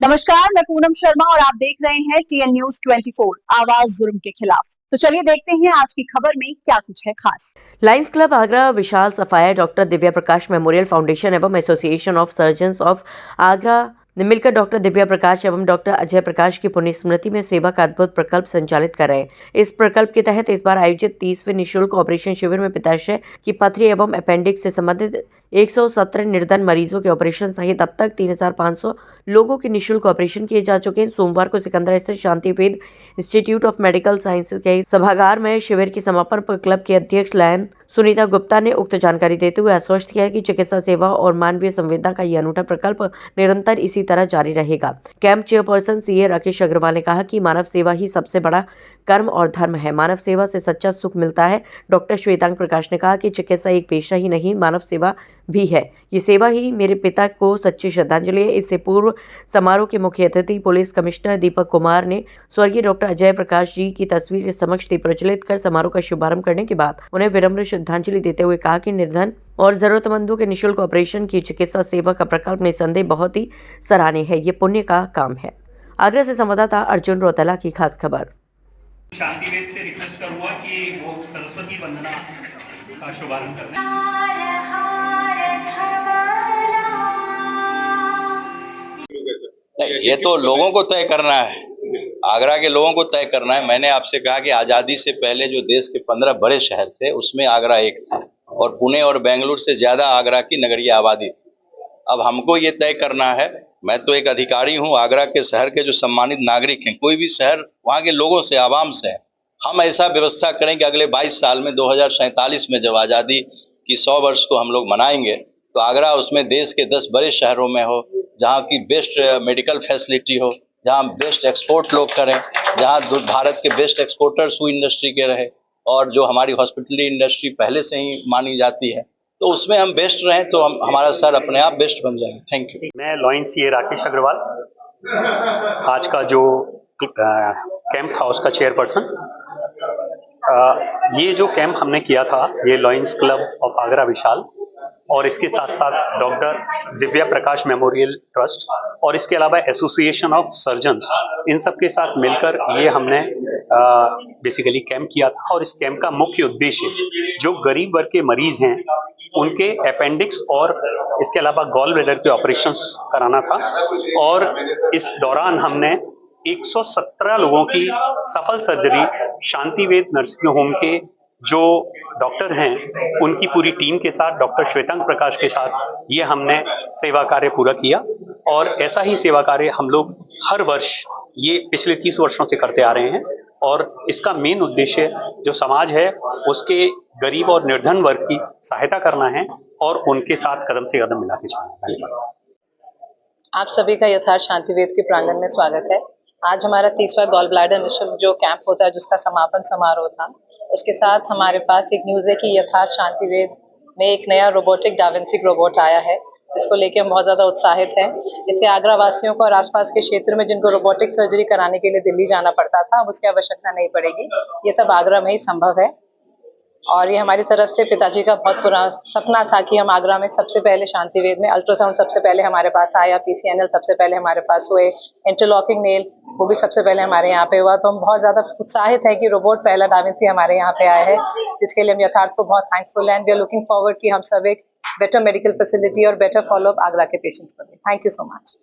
नमस्कार, मैं पूनम शर्मा और आप देख रहे हैं TN न्यूज 24 आवाज जुर्म के खिलाफ। तो चलिए देखते हैं आज की खबर में क्या कुछ है खास। लायंस क्लब आगरा, विशाल सफाया, डॉक्टर दिव्या प्रकाश मेमोरियल फाउंडेशन एवं association of surgeons of Agra ने मिलकर डॉक्टर दिव्या प्रकाश एवं डॉक्टर अजय प्रकाश की पुण्य स्मृति में सेवा का अद्भुत प्रकल्प संचालित कर रहे हैं। इस प्रकल्प के तहत इस बार आयोजित 30वें निःशुल्क ऑपरेशन शिविर में पित्ताशय की पथरी एवं अपेंडिक्स से संबंधित 117 निर्धन मरीजों के ऑपरेशन सहित अब तक 3500 लोगों के निःशुल्क ऑपरेशन किए जा चुके हैं। सोमवार को सिकंदरा स्थित शांतिवेद इंस्टीट्यूट ऑफ मेडिकल साइंसेज के सभागार में शिविर के समापन पर क्लब के अध्यक्ष लायन सुनीता गुप्ता ने उक्त जानकारी देते हुए आश्वस्त किया कि चिकित्सा सेवा और मानवीय संवेदना का यह अनूठा प्रकल्प निरंतर इसी तरह जारी रहेगा। Camp chairperson CA Rakesh Agarwal ने कहा कि मानव सेवा ही सबसे बड़ा कर्म और धर्म है। मानव सेवा से सच्चा सुख मिलता है। डॉक्टर श्वेतांग प्रकाश ने कहा कि चिकित्सा एक पेशा ही नहीं, मानव सेवा भी है। ये सेवा ही मेरे पिता को सच्ची श्रद्धांजलि है। इससे पूर्व समारोह के मुख्य अतिथि पुलिस कमिश्नर दीपक कुमार ने स्वर्गीय डॉक्टर अजय प्रकाश जी की तस्वीर के समक्ष दीप प्रज्वलित कर समारोह का शुभारंभ करने के बाद उन्हें विनम्र श्रद्धांजलि देते हुए कहा कि निर्धन और जरूरतमंदों के निःशुल्क ऑपरेशन की चिकित्सा सेवा का प्रकल्प निसंदेह बहुत ही सराहनीय है। ये पुण्य का काम है। आगरा से संवाददाता अर्जुन रोतेला की खास खबर। शांतिवेद से रिक्वेस्ट करूंगा कि वो सरस्वती वंदना का शुभारंभ कर दें। ये तो लोगों को तय करना है, आगरा के लोगों को तय करना है। मैंने आपसे कहा कि आज़ादी से पहले जो देश के 15 बड़े शहर थे उसमें आगरा एक था और पुणे और बेंगलुरु से ज़्यादा आगरा की नगरीय आबादी थी। अब हमको ये तय करना है। मैं तो एक अधिकारी हूँ, आगरा के शहर के जो सम्मानित नागरिक हैं, कोई भी शहर वहाँ के लोगों से, आवाम से है। हम ऐसा व्यवस्था करें कि अगले 22 साल में 2047 में जब आज़ादी की 100 वर्ष को हम लोग मनाएंगे तो आगरा उसमें देश के 10 बड़े शहरों में हो, जहाँ की बेस्ट मेडिकल फैसिलिटी हो, जहाँ बेस्ट एक्सपोर्ट लोग करें, जहाँ भारत के बेस्ट एक्सपोर्टर शू इंडस्ट्री के रहे और जो हमारी हॉस्पिटली इंडस्ट्री पहले से ही मानी जाती है, तो उसमें हम बेस्ट रहें तो हमारा शहर अपने आप बेस्ट बन जाएगा। Thank you. मैं लायंस CA राकेश अग्रवाल, आज का जो कैंप था उसका चेयरपर्सन। ये जो कैंप हमने किया था ये लायंस क्लब ऑफ आगरा विशाल और इसके साथ साथ डॉक्टर दिव्या प्रकाश मेमोरियल ट्रस्ट और इसके अलावा एसोसिएशन ऑफ सर्जन्स, इन सब के साथ मिलकर ये हमने बेसिकली कैंप किया था। और इस कैंप का मुख्य उद्देश्य जो गरीब वर्ग के मरीज हैं उनके अपेंडिक्स और इसके अलावा गॉल ब्लैडर के ऑपरेशंस कराना था। और इस दौरान हमने 117 लोगों की सफल सर्जरी शांतिवेद नर्सिंग होम के जो डॉक्टर हैं उनकी पूरी टीम के साथ, डॉक्टर श्वेतांग प्रकाश के साथ ये हमने सेवा कार्य पूरा किया। और ऐसा ही सेवा कार्य हम लोग हर वर्ष ये पिछले 30 वर्षों से करते आ रहे हैं। और इसका मेन उद्देश्य जो समाज है उसके गरीब और निर्धन वर्ग की सहायता करना है और उनके साथ कदम से कदम मिला के चलना है। आप सभी का यथार्थ शांतिवेद के प्रांगण में स्वागत है। आज हमारा 30वां गॉल ब्लैडर निःशुल्क जो कैंप होता है जिसका समापन समारोह था, उसके साथ हमारे पास एक न्यूज़ है कि यथार्थ शांतिवेद में एक नया रोबोटिक डाविंसी रोबोट आया है, जिसको लेके हम बहुत ज़्यादा उत्साहित हैं। इससे आगरा वासियों को और आसपास के क्षेत्र में जिनको रोबोटिक सर्जरी कराने के लिए दिल्ली जाना पड़ता था, अब उसकी आवश्यकता नहीं पड़ेगी। ये सब आगरा में ही संभव है। और ये हमारी तरफ से पिताजी का बहुत पुराना सपना था कि हम आगरा में सबसे पहले शांतिवेद में अल्ट्रासाउंड सबसे पहले हमारे पास आया, PCNL सबसे पहले हमारे पास हुए, इंटरलॉकिंग नेल वो भी सबसे पहले हमारे यहाँ पे हुआ। तो हम बहुत ज़्यादा उत्साहित है कि रोबोट पहला डाविंसी हमारे यहाँ पे आया है, जिसके लिए हम यथार्थ को बहुत थैंकफुल हैं। वी आर लुकिंग फॉरवर्ड कि हम सब एक बेटर मेडिकल फैसिलिटी और बेटर फॉलोअप आगरा के पेशेंट्स को दें। Thank you so much.